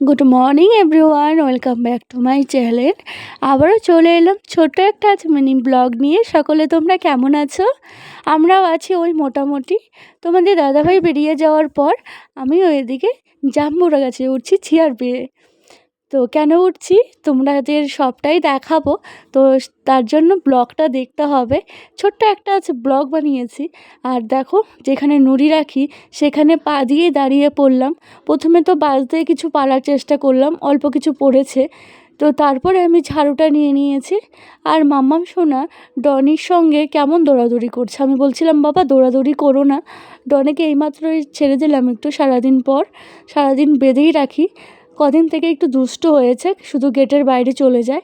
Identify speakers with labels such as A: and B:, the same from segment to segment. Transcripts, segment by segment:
A: Good morning everyone, welcome back to my channel. আবারও চলে এলাম ছোট্ট একটা আজ মিনি ব্লগ নিয়ে। সকলে তোমরা কেমন আছো? আমরাও আছি ওই মোটামুটি। তোমাদের দাদাভাই বেরিয়ে যাওয়ার পর আমি ওইদিকে জাম্বুরা গাছে উঠছি চেয়ার পেয়ে। তো কেন উঠছি তোমাদের সবটাই দেখাবো, তো তার জন্য ব্লগটা দেখতে হবে। ছোট্ট একটা আছে ব্লগ বানিয়েছি। আর দেখো, যেখানে নুড়ি রাখি সেখানে পা দিয়ে দাঁড়িয়ে পড়লাম। প্রথমে তো বাস দিয়ে কিছু পালার চেষ্টা করলাম, অল্প কিছু পড়েছে। তো তারপরে আমি ঝাড়ুটা নিয়ে নিয়েছি। আর মাম্মাম সোনা ডনির সঙ্গে কেমন দৌড়াদৌড়ি করছে। আমি বলছিলাম, বাবা দৌড়াদৌড়ি করো না, ডনিকে এইমাত্রই ছেড়ে দিলাম একটু সারাদিন পর, সারাদিন বেঁধেই রাখি। কদিন থেকে একটু দুষ্ট হয়েছে, শুধু গেটের বাইরে চলে যায়।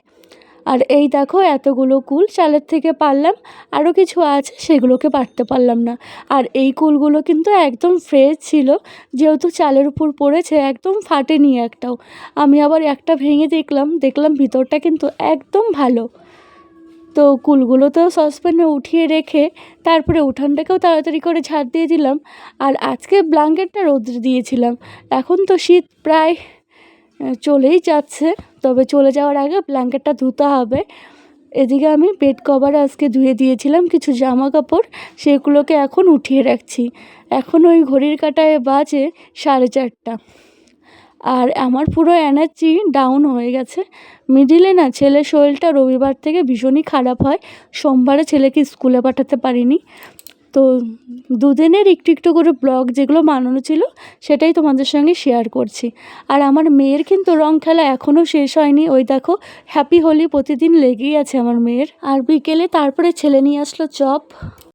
A: আর এই দেখো, এতগুলো কুল চালের থেকে পারলাম, আরও কিছু আছে সেগুলোকে পারতে পারলাম না। আর এই কুলগুলো কিন্তু একদম ফ্রেশ ছিল, যেহেতু চালের উপর পড়েছে, একদম ফাটেনি একটাও। আমি আবার একটা ভেঙে দেখলাম ভিতরটা কিন্তু একদম ভালো। তো কুলগুলো তো সসপ্যানে উঠিয়ে রেখে তারপরে উঠানটাকেও তাড়াতাড়ি করে ঝাড় দিয়ে দিলাম। আর আজকে ব্ল্যাঙ্কেটটা রোদ্রে দিয়েছিলাম। এখন তো শীত প্রায় চলেই যাচ্ছে, তবে চলে যাওয়ার আগে ব্ল্যাঙ্কেটটা ধুতে হবে। এদিকে আমি বেড কভার আজকে ধুয়ে দিয়েছিলাম, কিছু জামা কাপড় সেগুলোকে এখন উঠিয়ে রাখছি। এখন ওই ঘড়ির কাঁটায় বাজে 4:30। আর আমার পুরো এনার্জি ডাউন হয়ে গেছে। মিডিলে না ছেলের শরীরটা রবিবার থেকে ভীষণই খারাপ হয়, সোমবারে ছেলেকে স্কুলে পাঠাতে পারিনি। তো দুদিনের একটু একটু করে ব্লগ যেগুলো বানানো ছিল সেটাই তোমাদের সঙ্গে শেয়ার করছি। আর আমার মেয়ের কিন্তু রং খেলা এখনও শেষ হয়নি। ওই দেখো, হ্যাপি হোলি প্রতিদিন লেগেই আছে আমার মেয়ের। আর বিকেলে তারপরে ছেলে নিয়ে আসলো চপ।